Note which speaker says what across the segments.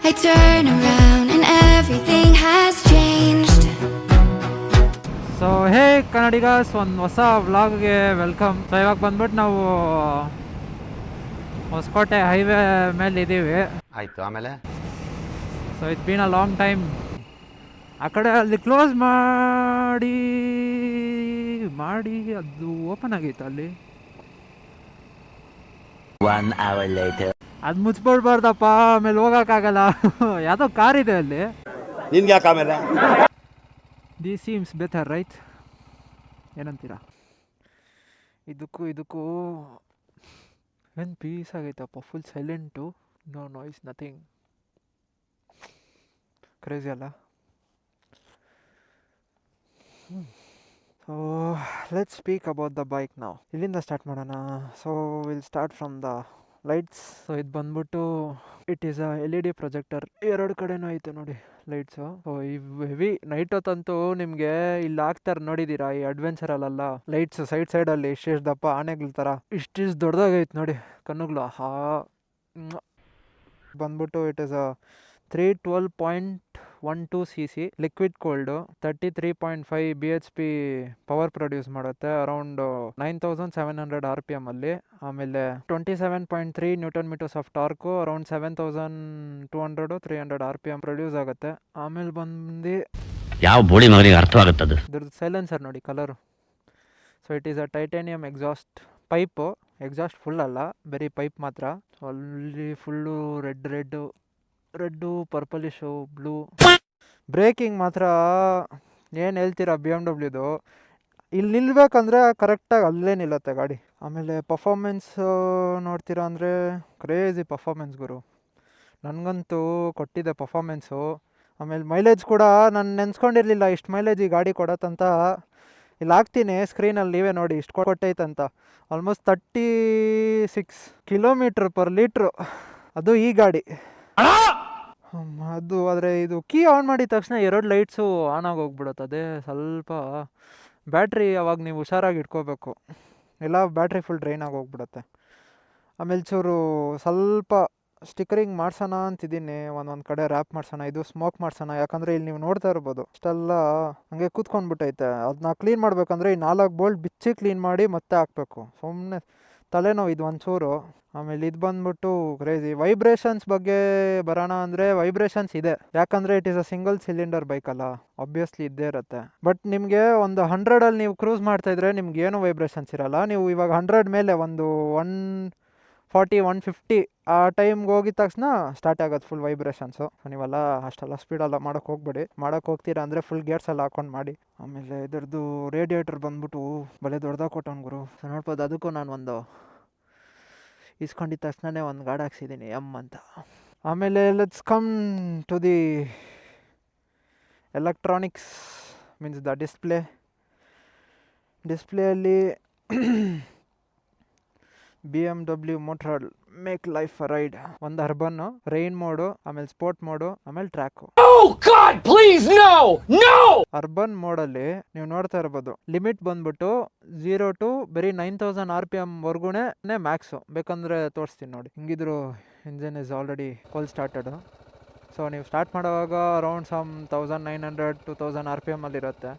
Speaker 1: I turn around and everything has changed.
Speaker 2: So hey Kannadigas, ಒಂದು ಹೊಸ ವ್ಲಾಗ್ಗೆ welcome. So ಇವಾಗ ಬಂದ್ಬಿಟ್ಟು ನಾವು ಹೊಸಕೋಟೆ ಹೈವೇ ಮೇಲೆ ಇದ್ದೀವಿ.
Speaker 3: ಆಯಿತು, ಆಮೇಲೆ
Speaker 2: so it's been a long time. ಆ ಕಡೆ ಅಲ್ಲಿ ಕ್ಲೋಸ್ ಮಾಡಿ ಅದು ಓಪನ್ ಆಗೈತೆ ಅಲ್ಲಿ.
Speaker 4: 1 hour later.
Speaker 2: ಅದು ಮುಚ್ಚಿಬಿಡ್ಬಾರ್ದಪ್ಪ, ಆಮೇಲೆ ಹೋಗೋಕ್ಕಾಗಲ್ಲ. ಯಾವುದೋ ಕಾರ್ ಇದೆ ಅಲ್ಲಿ.
Speaker 3: ನಿನ್ಗೆ ಯಾಕೆ ಆಮೇಲೆ
Speaker 2: ದಿಸ್ ಸೀಮ್ಸ್ ಬೆಟರ್ ರೈಟ್, ಏನಂತೀರಾ? ಇದಕ್ಕೂ ಏನು ಪೀಸ್ ಆಗೈತಪ್ಪ, full silent, no noise, nothing. Crazy ಅಲ್ಲ? So let's speak about the bike ನಾವು. ಇಲ್ಲಿಂದ ಸ್ಟಾರ್ಟ್ ಮಾಡೋಣ. So will start from the lights. So ಇದು ಬಂದ್ಬಿಟ್ಟು it is a LED projector. ಎರಡು ಕಡೆನೂ ಐತೆ ನೋಡಿ ಲೈಟ್ಸು. ಸೊ ಈ ಹೆವಿ ನೈಟ್ ಹೊತ್ತಂತೂ ನಿಮಗೆ ಇಲ್ಲಿ ಹಾಕ್ತಾರೆ ನೋಡಿದ್ದೀರಾ ಈ ಅಡ್ವೆಂಚರಲ್ಲೆಲ್ಲ ಲೈಟ್ಸ್ ಸೈಡಲ್ಲಿ ಇಷ್ಟು ದಪ್ಪ ಆನೆಗಳ ಥರ ಇಷ್ಟು ದೊಡ್ಡದಾಗೈತೆ ನೋಡಿ ಕಣ್ಣುಗಳು. ಬಂದ್ಬಿಟ್ಟು it is a 312.12 cc liquid cooled, 33.5 bhp power produce ಮಾಡುತ್ತೆ, ಅರೌಂಡ್ 9700 RPM ಅಲ್ಲಿ. ಆಮೇಲೆ 27.3 newton metres of torque, around 7200-300 RPM produce ಆಗುತ್ತೆ. ಆಮೇಲೆ ಬಂದು
Speaker 4: ಯಾವ ಬೋಳಿ ಮಗನಿಗೆ ಅರ್ಥವಾಗುತ್ತದೆ
Speaker 2: ಇದ್ರದ್ದು ಸೈಲೆನ್ಸರ್ ನೋಡಿ colour. So it is a titanium exhaust pipe. Exhaust full ಅಲ್ಲ, ಬರೀ ಪೈಪ್ ಮಾತ್ರ. ಅಲ್ಲಿ ಫುಲ್ಲು ರೆಡ್ಡು ಪರ್ಪಲಿಶು ಬ್ಲೂ. ಬ್ರೇಕಿಂಗ್ ಮಾತ್ರ ಏನು ಹೇಳ್ತೀರಾ BMW ಇಲ್ಲಿ ನಿಲ್ಬೇಕಂದ್ರೆ ಕರೆಕ್ಟಾಗಿ ಅಲ್ಲೇ ನಿಲ್ಲುತ್ತೆ ಗಾಡಿ. ಆಮೇಲೆ ಪರ್ಫಾರ್ಮೆನ್ಸ್ ನೋಡ್ತೀರಾ ಅಂದರೆ ಕ್ರೇಜಿ ಪರ್ಫಾರ್ಮೆನ್ಸ್ ಗುರು. ನನಗಂತೂ ಕೊಟ್ಟಿದೆ ಪರ್ಫಾರ್ಮೆನ್ಸು. ಆಮೇಲೆ ಮೈಲೇಜ್ ಕೂಡ ನಾನು ನೆನೆಸ್ಕೊಂಡಿರಲಿಲ್ಲ ಇಷ್ಟು ಮೈಲೇಜ್ ಈ ಗಾಡಿ ಕೊಡತ್ತಂತ. ಇಲ್ಲಿ ಹಾಕ್ತೀನಿ ಸ್ಕ್ರೀನಲ್ಲಿ, ನೀವೇ ನೋಡಿ ಇಷ್ಟು ಕೊಟ್ಟೈತಂತ. ಆಲ್ಮೋಸ್ಟ್ 36 km/L ಅದು ಈ ಗಾಡಿ. ಅದು ಆದರೆ ಇದು ಕೀ ಆನ್ ಮಾಡಿದ ತಕ್ಷಣ 2 ಲೈಟ್ಸು ಆನ್ ಆಗೋಗ್ಬಿಡುತ್ತೆ. ಅದೇ ಸ್ವಲ್ಪ ಬ್ಯಾಟ್ರಿ ಅವಾಗ ನೀವು ಹುಷಾರಾಗಿ ಇಟ್ಕೋಬೇಕು, ಇಲ್ಲ ಬ್ಯಾಟ್ರಿ ಫುಲ್ ಡ್ರೈನ್ ಆಗೋಗ್ಬಿಡುತ್ತೆ. ಆಮೇಲೆ ಚೂರು ಸ್ವಲ್ಪ ಸ್ಟಿಕರಿಂಗ್ ಮಾಡ್ಸೋಣ ಅಂತಿದ್ದೀನಿ, ಒಂದೊಂದು ಕಡೆ ರ್ಯಾಪ್ ಮಾಡ್ಸೋಣ, ಇದು ಸ್ಮೋಕ್ ಮಾಡ್ಸೋಣ. ಯಾಕಂದರೆ ಇಲ್ಲಿ ನೀವು ನೋಡ್ತಾ ಇರ್ಬೋದು ಅಷ್ಟೆಲ್ಲ ಹಂಗೆ ಕೂತ್ಕೊಂಡ್ಬಿಟ್ಟೈತೆ. ಅದನ್ನ ಕ್ಲೀನ್ ಮಾಡಬೇಕಂದ್ರೆ ಈ 4 ಬೋಲ್ಟ್ ಬಿಚ್ಚಿ ಕ್ಲೀನ್ ಮಾಡಿ ಮತ್ತೆ ಹಾಕಬೇಕು. ಸುಮ್ಮನೆ ತಲೆನೋವು ಇದು ಒಂಚೂರು. ಆಮೇಲೆ ಇದು ಬಂದ್ಬಿಟ್ಟು ಕ್ರೇಜಿ ವೈಬ್ರೇಷನ್ಸ್ ಬಗ್ಗೆ ಬರೋಣ ಅಂದರೆ ವೈಬ್ರೇಷನ್ಸ್ ಇದೆ, ಯಾಕಂದರೆ it is a single cylinder bike ಅಲ್ಲ, ಆಬ್ವಿಯಸ್ಲಿ ಇದ್ದೇ ಇರುತ್ತೆ. ಬಟ್ ನಿಮಗೆ ಒಂದು 100ಅಲ್ಲಿ ನೀವು ಕ್ರೂಸ್ ಮಾಡ್ತಾಯಿದ್ರೆ ನಿಮ್ಗೆ ಏನೂ ವೈಬ್ರೇಷನ್ಸ್ ಇರೋಲ್ಲ. ನೀವು ಇವಾಗ 100 ಮೇಲೆ ಒಂದು 140-150 ಆ ಟೈಮ್ಗೆ ಹೋಗಿದ ತಕ್ಷಣ ಸ್ಟಾರ್ಟ್ ಆಗೋದು ಫುಲ್ ವೈಬ್ರೇಷನ್ಸು. ನೀವೆಲ್ಲ ಅಷ್ಟೆಲ್ಲ ಸ್ಪೀಡೆಲ್ಲ ಮಾಡೋಕ್ಕೆ ಹೋಗ್ಬೇಡಿ. ಮಾಡೋಕ್ಕೆ ಹೋಗ್ತೀರಾ ಅಂದರೆ ಫುಲ್ ಗೇರ್ಸ್ ಎಲ್ಲ ಹಾಕೊಂಡು ಮಾಡಿ. ಆಮೇಲೆ ಇದ್ರದ್ದು ರೇಡಿಯೇಟರ್ ಬಂದ್ಬಿಟ್ಟು ಬಲೆ ದೊಡ್ಡದಾಗ ಕೊಟ್ಟವನು ಗುರು. ಸೊ ನೋಡ್ಬೋದು, ಅದಕ್ಕೂ ನಾನು ಒಂದು ಇಸ್ಕೊಂಡಿದ್ದ ತಕ್ಷಣವೇ ಒಂದು ಗಾಡಿ ಹಾಕ್ಸಿದ್ದೀನಿ ಅಂತ. ಆಮೇಲೆ let's come to the electronics, means the ಡಿಸ್ಪ್ಲೇಯಲ್ಲಿ BMW Motorrad make life a ride. ಒಂದು ಅರ್ಬನ್ನು, ರೈನ್ ಮೋಡು, ಆಮೇಲೆ ಸ್ಪೋರ್ಟ್ ಮೋಡು, ಆಮೇಲೆ ಟ್ರ್ಯಾಕು. ಅರ್ಬನ್ ಮೋಡಲ್ಲಿ ನೀವು ನೋಡ್ತಾ ಇರ್ಬೋದು ಲಿಮಿಟ್ ಬಂದ್ಬಿಟ್ಟು 0 to ಬರೀ 9000 RPM ವರ್ಗೂನೇ ಮ್ಯಾಕ್ಸು. ಬೇಕಂದರೆ ತೋರಿಸ್ತೀನಿ ನೋಡಿ. ಹಿಂಗಿದ್ರು engine is already full started. So ನೀವು ಸ್ಟಾರ್ಟ್ ಮಾಡೋವಾಗ ಅರೌಂಡ್ 1900-2000 RPM ಅಲ್ಲಿರುತ್ತೆ.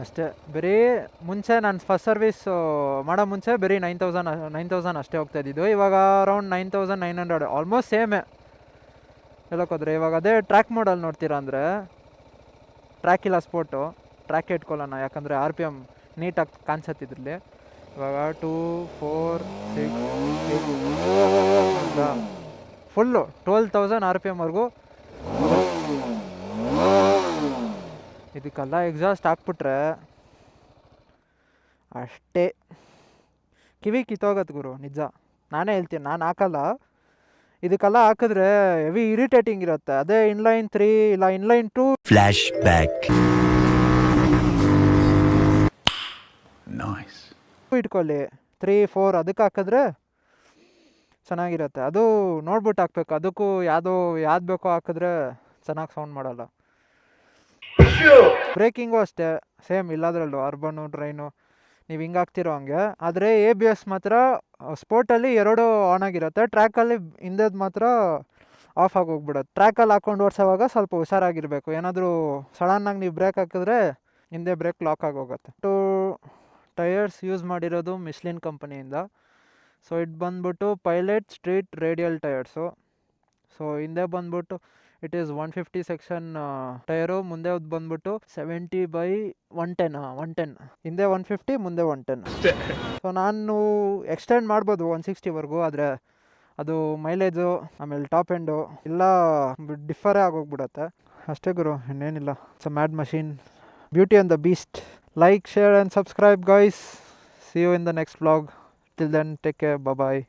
Speaker 2: ಅಷ್ಟೇ. ಬರೀ ಮುಂಚೆ ನಾನು ಫಸ್ಟ್ ಸರ್ವಿಸ್ ಮಾಡೋ ಮುಂಚೆ ಬರೀ 9000 ಅಷ್ಟೇ ಹೋಗ್ತಾ ಇದ್ದಿದ್ದು. ಇವಾಗ ಅರೌಂಡ್ 9900, ಆಲ್ಮೋಸ್ಟ್ ಸೇಮೇ ಹೇಳೋಕ್ಕೋದ್ರೆ. ಇವಾಗ ಅದೇ ಟ್ರ್ಯಾಕ್ ಮೋಡಲ್ಲಿ ನೋಡ್ತೀರಾ ಅಂದರೆ ಟ್ರ್ಯಾಕ್ ಇಲ್ಲ ಸ್ಪೋರ್ಟು, ಟ್ರ್ಯಾಕ್ ಇಟ್ಕೊಳ್ಳೋಣ ಯಾಕಂದರೆ RPM ನೀಟಾಗಿ ಕಾಣಿಸತ್ತಿದ್ರಲ್ಲಿ. ಇವಾಗ 2, 4, 6, 8 ಫುಲ್ಲು 12,000 RPMವರೆಗೂ. ಇದಕ್ಕೆಲ್ಲ ಎಕ್ಸಾಸ್ಟ್ ಹಾಕ್ಬಿಟ್ರೆ ಅಷ್ಟೇ ಕಿವಿ ಕಿತ್ತೋಗತ್ತೆ ಗುರು, ನಿಜ. ನಾನೇ ಹೇಳ್ತೀನಿ, ನಾನು ಹಾಕಲ್ಲ. ಇದಕ್ಕೆಲ್ಲ ಹಾಕಿದ್ರೆ ಹೆವಿ ಇರಿಟೇಟಿಂಗ್ ಇರುತ್ತೆ. ಅದೇ ಇನ್ಲೈನ್ 3 ಇಲ್ಲ ಇನ್ಲೈನ್ 2
Speaker 4: ಫ್ಲ್ಯಾಶ್ ಬ್ಯಾಕ್.
Speaker 2: ಇಟ್ಕೊಳ್ಳಿ 3-4 ಅದಕ್ಕೆ ಹಾಕಿದ್ರೆ ಚೆನ್ನಾಗಿರುತ್ತೆ. ಅದು ನೋಡ್ಬಿಟ್ಟು ಹಾಕ್ಬೇಕು. ಅದಕ್ಕೂ ಯಾವ್ದು ಬೇಕೋ ಹಾಕಿದ್ರೆ ಚೆನ್ನಾಗಿ ಸೌಂಡ್ ಮಾಡಲ್ಲ. ಬ್ರೇಕಿಂಗು ಅಷ್ಟೇ ಸೇಮ್ ಇಲ್ಲದ್ರಲ್ಲೂ ಅರ್ಬನು ಡ್ರೈನು ನೀವು ಹಿಂಗೆ ಹಾಕ್ತಿರೋ ಹಂಗೆ. ಆದರೆ ABS ಮಾತ್ರ ಸ್ಪೋರ್ಟಲ್ಲಿ 2 ಆನ್ ಆಗಿರುತ್ತೆ, ಟ್ರ್ಯಾಕಲ್ಲಿ ಹಿಂದೆದು ಮಾತ್ರ ಆಫ್ ಆಗಿ ಹೋಗ್ಬಿಡುತ್ತೆ. ಟ್ರ್ಯಾಕಲ್ಲಿ ಹಾಕೊಂಡು ಓಡಿಸೋವಾಗ ಸ್ವಲ್ಪ ಹುಷಾರಾಗಿರಬೇಕು. ಏನಾದರೂ ಸಡನ್ನಾಗಿ ನೀವು ಬ್ರೇಕ್ ಹಾಕಿದ್ರೆ ಹಿಂದೆ ಬ್ರೇಕ್ ಲಾಕ್ ಆಗೋಗುತ್ತೆ. ಟೈರ್ಸ್ ಯೂಸ್ ಮಾಡಿರೋದು ಮಿಶ್ಲಿನ್ ಕಂಪನಿಯಿಂದ. ಸೊ ಇದು ಬಂದ್ಬಿಟ್ಟು pilot street radial tyres. So ಹಿಂದೆ ಬಂದ್ಬಿಟ್ಟು ಇಟ್ ಈಸ್ 150 ಸೆಕ್ಷನ್ ಟೈರು, ಮುಂದೆ ಬಂದ್ಬಿಟ್ಟು 70/110 ಹಿಂದೆ 150 ಮುಂದೆ 110. ಸೊ ನಾನು ಎಕ್ಸ್ಟೆಂಡ್ ಮಾಡ್ಬೋದು 160ವರೆಗೂ, ಆದರೆ ಅದು ಮೈಲೇಜು ಆಮೇಲೆ ಟಾಪ್ ಎಂಡು ಎಲ್ಲ ಡಿಫರೇ ಆಗೋಗ್ಬಿಡತ್ತೆ ಅಷ್ಟೇ ಗುರು, ಇನ್ನೇನಿಲ್ಲ. It's a mad machine, beauty and the beast. Like, share and subscribe guys. See you in the next vlog. Till then, take care. Bye bye.